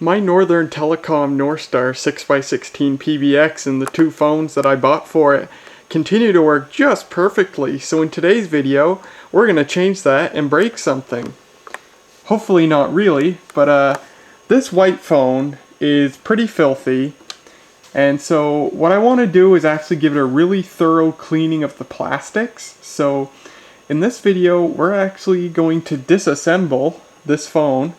My Northern Telecom Norstar 6x16 PBX and the two phones that I bought for it continue to work just perfectly, so in today's video we're going to change that and break something. Hopefully not really, but this white phone is pretty filthy, and so what I want to do is actually give it a really thorough cleaning of the plastics. So in this video we're actually going to disassemble this phone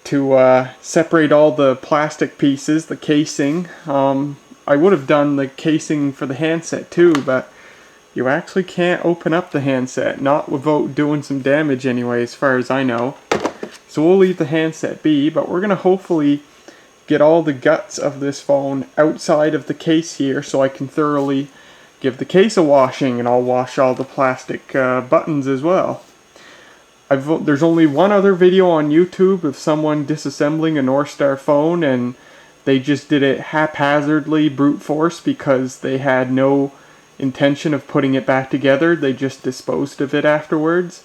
to separate all the plastic pieces, the casing. I would have done the casing for the handset too, but you actually can't open up the handset, not without doing some damage anyway, as far as I know. So we'll leave the handset be, but we're going to hopefully get all the guts of this phone outside of the case here so I can thoroughly give the case a washing, and I'll wash all the plastic buttons as well. There's only one other video on YouTube of someone disassembling a Norstar phone, and they just did it haphazardly, brute force, because they had no intention of putting it back together. They just disposed of it afterwards.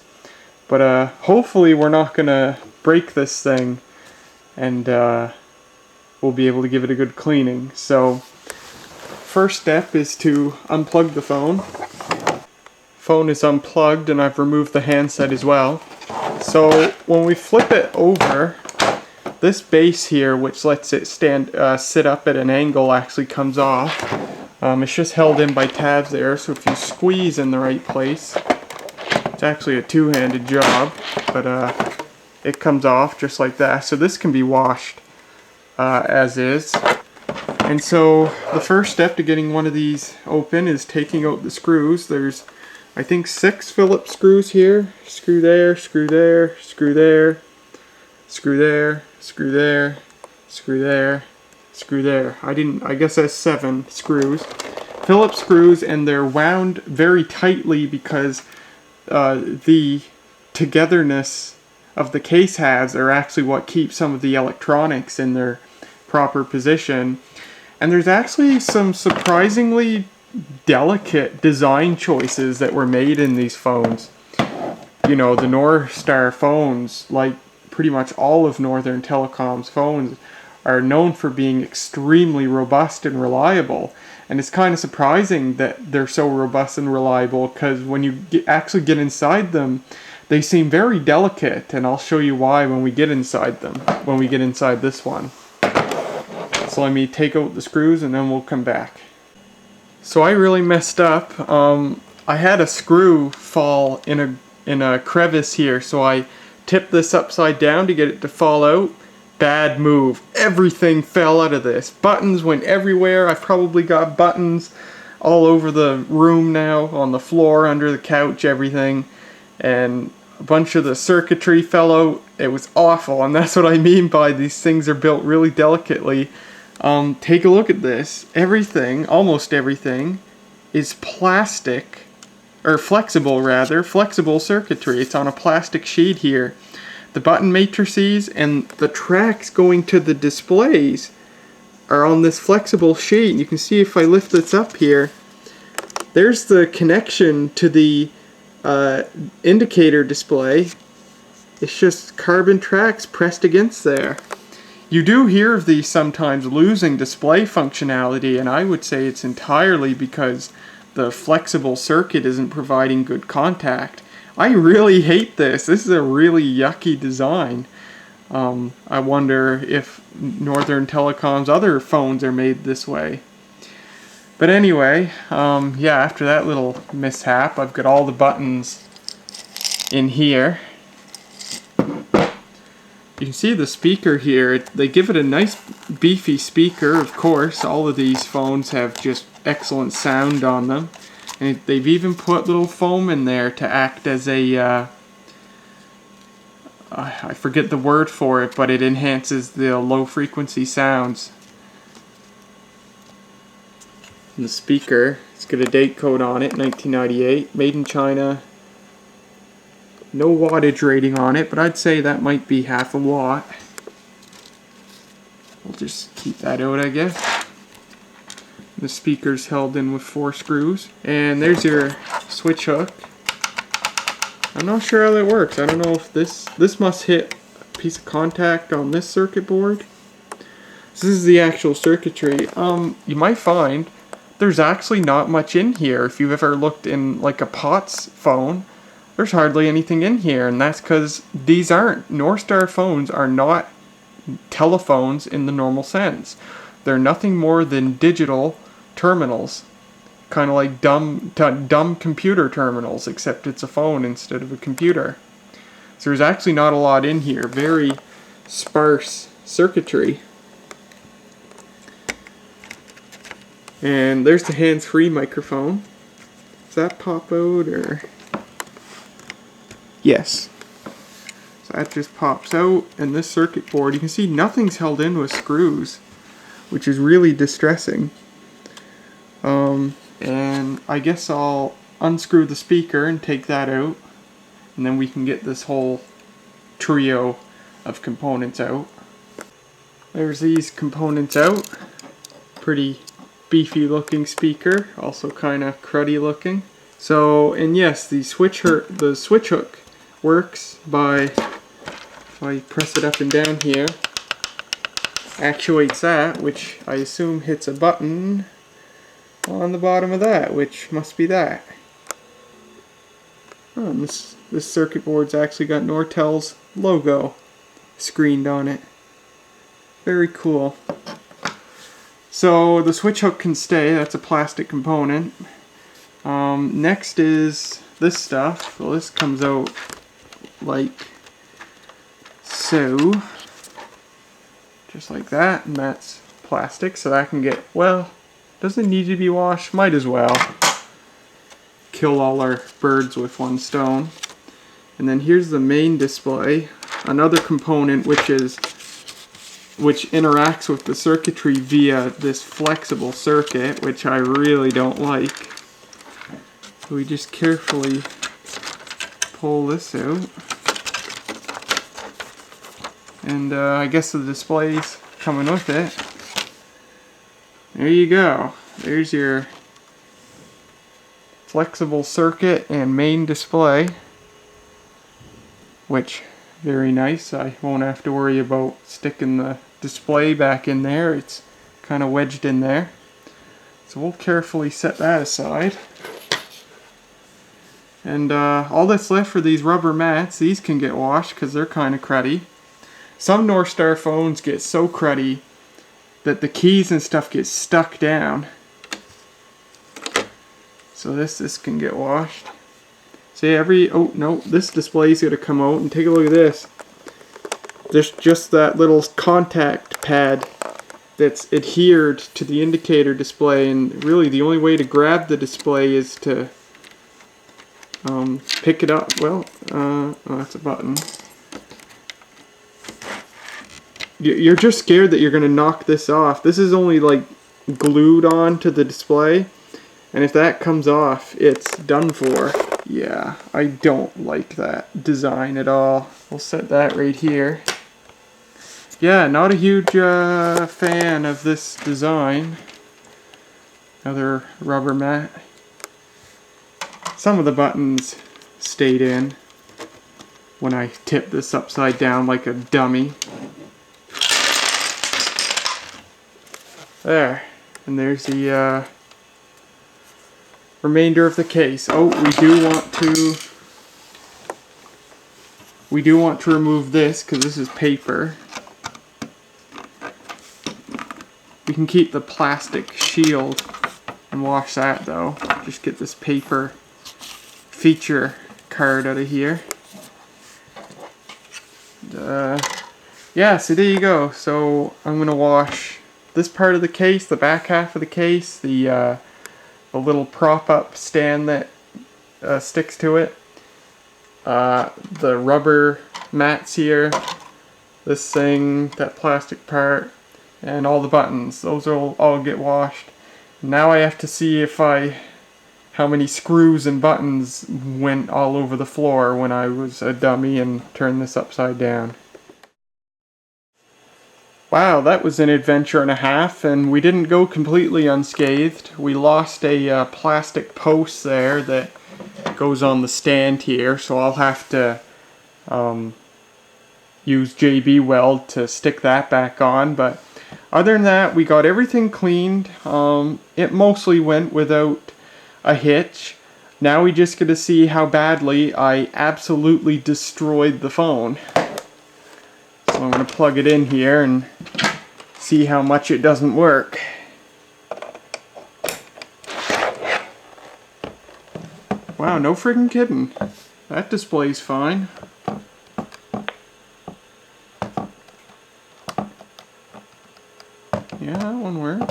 But hopefully we're not gonna break this thing, and we'll be able to give it a good cleaning. So first step is to unplug the phone. Phone is unplugged and I've removed the handset as well. So when we flip it over, this base here, which lets it sit up at an angle, actually comes off. It's just held in by tabs there, so if you squeeze in the right place, it's actually a two-handed job, but it comes off just like that. So this can be washed as is. And so the first step to getting one of these open is taking out the screws. There's, I think, 6 Phillips screws here. Screw there, screw there, screw there, screw there, screw there, screw there, screw there. I guess that's 7 screws. Phillips screws, and they're wound very tightly because the togetherness of the case halves are actually what keeps some of the electronics in their proper position. And there's actually some surprisingly delicate design choices that were made in these phones. You know, the Norstar phones, like pretty much all of Northern Telecom's phones, are known for being extremely robust and reliable. And it's kind of surprising that they're so robust and reliable, because when you actually get inside them, they seem very delicate, and I'll show you why when we get inside them, when we get inside this one. So let me take out the screws and then we'll come back. So I really messed up. I had a screw fall in a crevice here, so I tipped this upside down to get it to fall out. Bad move. Everything fell out of this. Buttons went everywhere. I've probably got buttons all over the room now, on the floor, under the couch, everything. And a bunch of the circuitry fell out. It was awful, and that's what I mean by these things are built really delicately. Take a look at this. Everything, almost everything, is plastic, or flexible rather, flexible circuitry. It's on a plastic sheet here. The button matrices and the tracks going to the displays are on this flexible sheet. You can see if I lift this up here, there's the connection to the indicator display. It's just carbon tracks pressed against there. You do hear of these sometimes losing display functionality, and I would say it's entirely because the flexible circuit isn't providing good contact. I really hate this. This is a really yucky design. I wonder if Northern Telecom's other phones are made this way. But anyway, yeah, after that little mishap, I've got all the buttons in here. You can see the speaker here. They give it a nice beefy speaker, of course. All of these phones have just excellent sound on them. And they've even put little foam in there to act as a, I forget the word for it, but it enhances the low frequency sounds. And the speaker, it's got a date code on it, 1998, made in China. No wattage rating on it, but I'd say that might be half a watt. We'll just keep that out, I guess. The speaker's held in with 4 screws. And there's your switch hook. I'm not sure how that works. I don't know if this must hit a piece of contact on this circuit board. This is the actual circuitry. You might find there's actually not much in here. If you've ever looked in like a POTS phone, there's hardly anything in here, and that's because these aren't, Norstar phones are not telephones in the normal sense. They're nothing more than digital terminals, kind of like dumb computer terminals, except it's a phone instead of a computer. So there's actually not a lot in here, very sparse circuitry. And there's the hands-free microphone. Does that pop out, or? Yes. So that just pops out, and this circuit board, you can see nothing's held in with screws, which is really distressing. And I guess I'll unscrew the speaker and take that out, and then we can get this whole trio of components out. There's these components out. Pretty beefy looking speaker, also kind of cruddy looking. So, and yes, the switch hook works by, if I press it up and down here, actuates that, which I assume hits a button on the bottom of that, which must be that. Oh, and this circuit board's actually got Nortel's logo screened on it. Very cool. So the switch hook can stay, that's a plastic component. Next is this stuff. Well, this comes out like so. Just like that, and that's plastic, so that can get, well, doesn't need to be washed, might as well. Kill all our birds with one stone. And then here's the main display, another component which interacts with the circuitry via this flexible circuit, which I really don't like. So we just carefully pull this out. And I guess the display's coming with it. There you go. There's your flexible circuit and main display, which, very nice. I won't have to worry about sticking the display back in there. It's kind of wedged in there. So we'll carefully set that aside. And all that's left for these rubber mats, these can get washed because they're kind of cruddy. Some Norstar phones get so cruddy that the keys and stuff get stuck down. So this can get washed. See, oh no, this display's gonna come out, and take a look at this. There's just that little contact pad that's adhered to the indicator display, and really the only way to grab the display is to pick it up. Well, oh, that's a button. You're just scared that you're gonna knock this off. This is only like glued on to the display, and if that comes off, it's done for. Yeah, I don't like that design at all. We'll set that right here. Yeah, not a huge fan of this design. Another rubber mat. Some of the buttons stayed in when I tipped this upside down like a dummy. There, and there's the remainder of the case. Oh, we do want to remove this because this is paper. We can keep the plastic shield and wash that though. Just get this paper feature card out of here. Yeah, so there you go. So I'm gonna wash this part of the case, the back half of the case, the little prop-up stand that sticks to it, the rubber mats here, this thing, that plastic part, and all the buttons. Those will all get washed. Now I have to see how many screws and buttons went all over the floor when I was a dummy and turned this upside down. Wow, that was an adventure and a half, and we didn't go completely unscathed. We lost a plastic post there that goes on the stand here, so I'll have to use JB Weld to stick that back on, but Other than that, we got everything cleaned. It mostly went without a hitch. Now we just get to see how badly I absolutely destroyed the phone. So I'm going to plug it in here and see how much it doesn't work. Wow, no friggin' kidding. That display's fine. Yeah, that one works.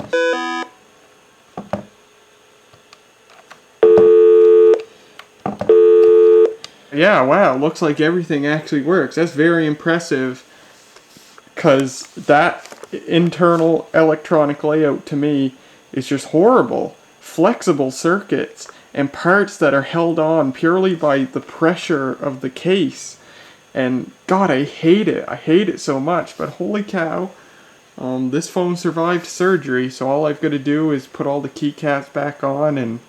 Yeah, wow, looks like everything actually works. That's very impressive, because that internal electronic layout to me is just horrible. Flexible circuits and parts that are held on purely by the pressure of the case. And God, I hate it. I hate it so much, but holy cow. This phone survived surgery, so all I've got to do is put all the keycaps back on and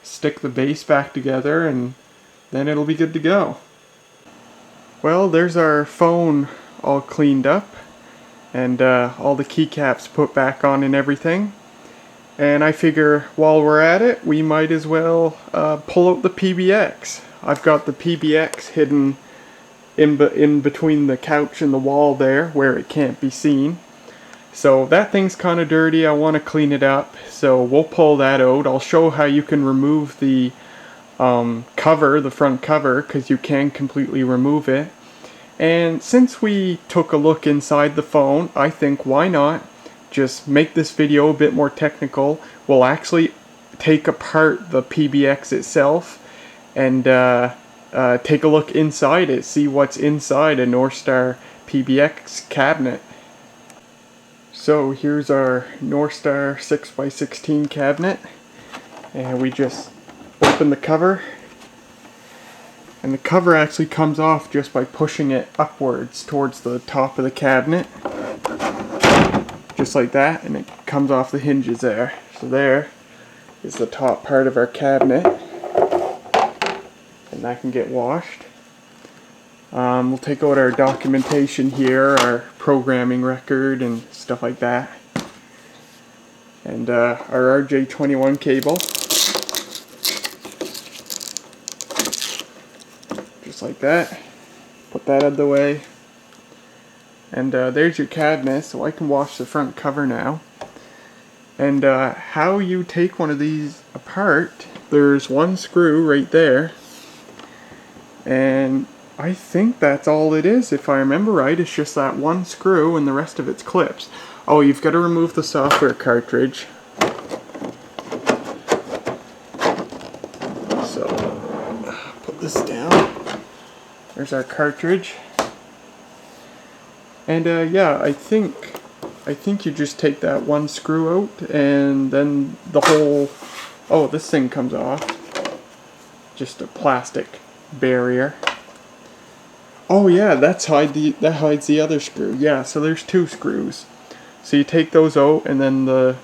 stick the base back together, and then it'll be good to go. Well, there's our phone all cleaned up, and all the keycaps put back on and everything. And I figure while we're at it, we might as well pull out the PBX. I've got the PBX hidden in between the couch and the wall there, where it can't be seen. So that thing's kind of dirty. I want to clean it up, so we'll pull that out. I'll show how you can remove the cover, the front cover, because you can completely remove it. And since we took a look inside the phone, I think why not just make this video a bit more technical. We'll actually take apart the PBX itself and take a look inside it, see what's inside a Norstar PBX cabinet. So here's our Norstar 6x16 cabinet, and we just open the cover, and the cover actually comes off just by pushing it upwards towards the top of the cabinet, just like that, and it comes off the hinges there. So there is the top part of our cabinet, and that can get washed. We'll take out our documentation here, our programming record and stuff like that, and our RJ21 cable, just like that. Put that out of the way, and there's your cabinet. So I can wash the front cover now. And how you take one of these apart, there's one screw right there, and I think that's all it is, if I remember right. It's just that one screw and the rest of it's clips. Oh, you've got to remove the software cartridge. So, put this down. There's our cartridge. And yeah, I think you just take that one screw out, and then the whole... Oh, this thing comes off. Just a plastic barrier. Oh yeah, that hides the other screw. Yeah, so there's two screws. So you take those out, and then the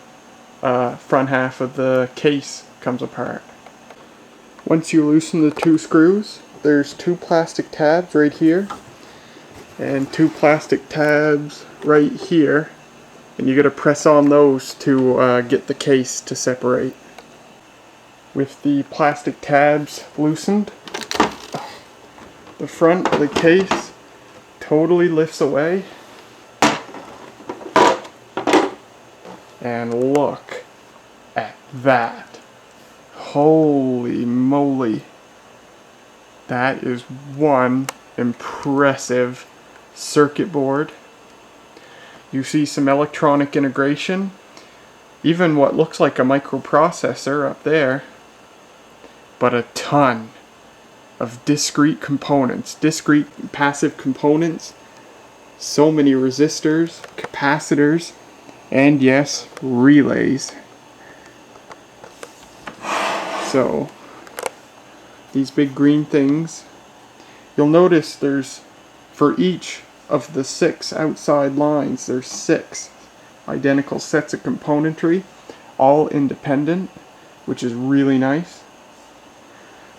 front half of the case comes apart. Once you loosen the two screws, there's two plastic tabs right here, and two plastic tabs right here, and you gotta press on those to get the case to separate. With the plastic tabs loosened, the front of the case totally lifts away, and look at that. Holy moly, that is one impressive circuit board. You see some electronic integration, even what looks like a microprocessor up there, but a ton of discrete components, discrete passive components, so many resistors, capacitors, and yes, relays. So these big green things, you'll notice there's, for each of the 6 outside lines, there's 6 identical sets of componentry, all independent, which is really nice.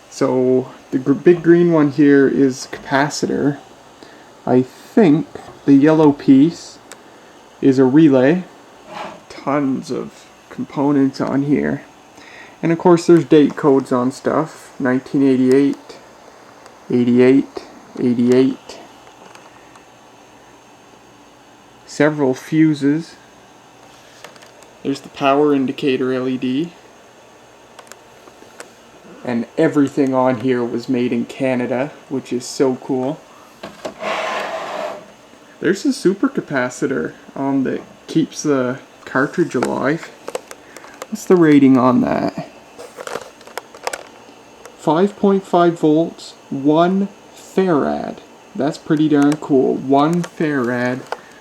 So the big green one here is capacitor. I think the yellow piece is a relay, tons of components on here. And of course there's date codes on stuff. 1988, 88, 88. Several fuses. There's the power indicator LED. And everything on here was made in Canada, which is so cool. There's a supercapacitor that keeps the cartridge alive. What's the rating on that? 5.5 volts, 1 farad. That's pretty darn cool. 1 farad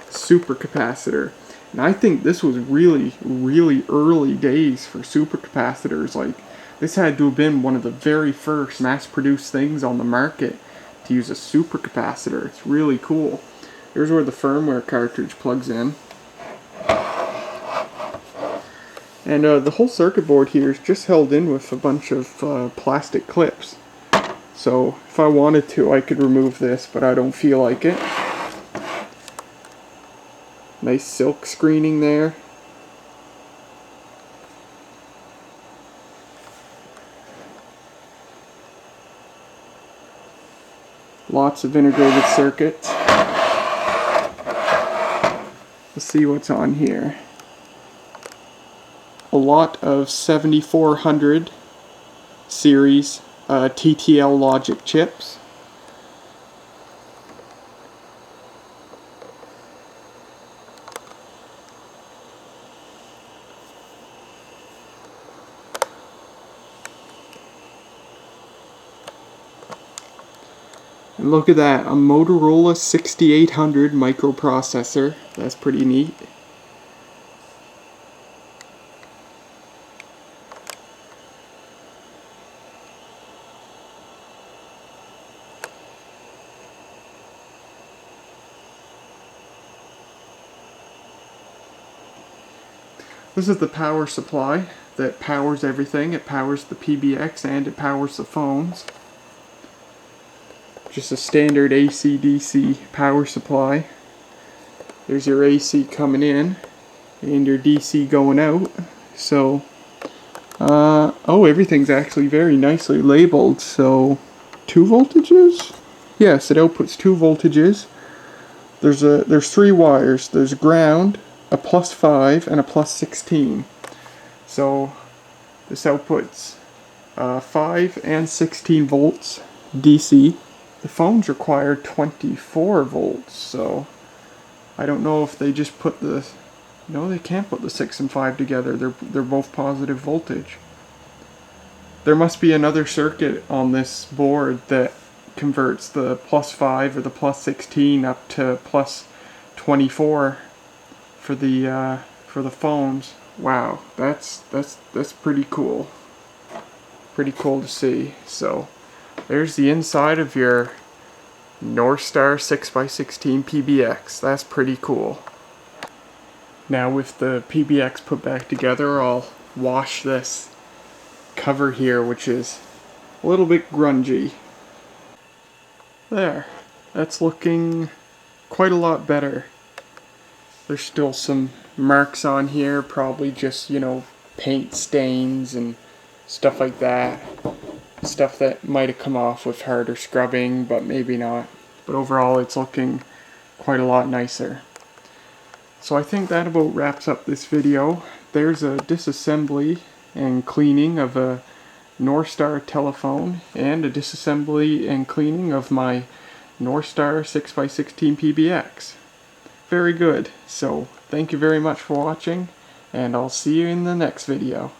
supercapacitor. And I think this was really, really early days for supercapacitors. Like, this had to have been one of the very first mass-produced things on the market to use a supercapacitor. It's really cool. Here's where the firmware cartridge plugs in. And the whole circuit board here is just held in with a bunch of plastic clips. So if I wanted to, I could remove this, but I don't feel like it. Nice silk screening there. Lots of integrated circuits. Let's see what's on here. A lot of 7400 series TTL logic chips. And look at that, a Motorola 6800 microprocessor. That's pretty neat. This is the power supply that powers everything. It powers the PBX and it powers the phones. Just a standard AC/DC power supply. There's your AC coming in and your DC going out. So, oh, everything's actually very nicely labeled. So, 2 voltages? Yes, it outputs 2 voltages. There's 3 wires. There's ground, a +5, and a +16. So, this outputs 5 and 16 volts DC. The phones require 24 volts, so I don't know if they just put the... No, they can't put the 6 and 5 together. They're both positive voltage. There must be another circuit on this board that converts the +5 or the +16 up to +24 for the phones. Wow, that's pretty cool. Pretty cool to see. So there's the inside of your Norstar 6x16 PBX. That's pretty cool. Now with the PBX put back together, I'll wash this cover here, which is a little bit grungy. There. That's looking quite a lot better. There's still some marks on here, probably just, you know, paint stains and stuff like that. Stuff that might have come off with harder scrubbing, but maybe not. But overall, it's looking quite a lot nicer. So I think that about wraps up this video. There's a disassembly and cleaning of a Norstar telephone and a disassembly and cleaning of my Norstar 6x16 PBX. Very good. So thank you very much for watching, and I'll see you in the next video.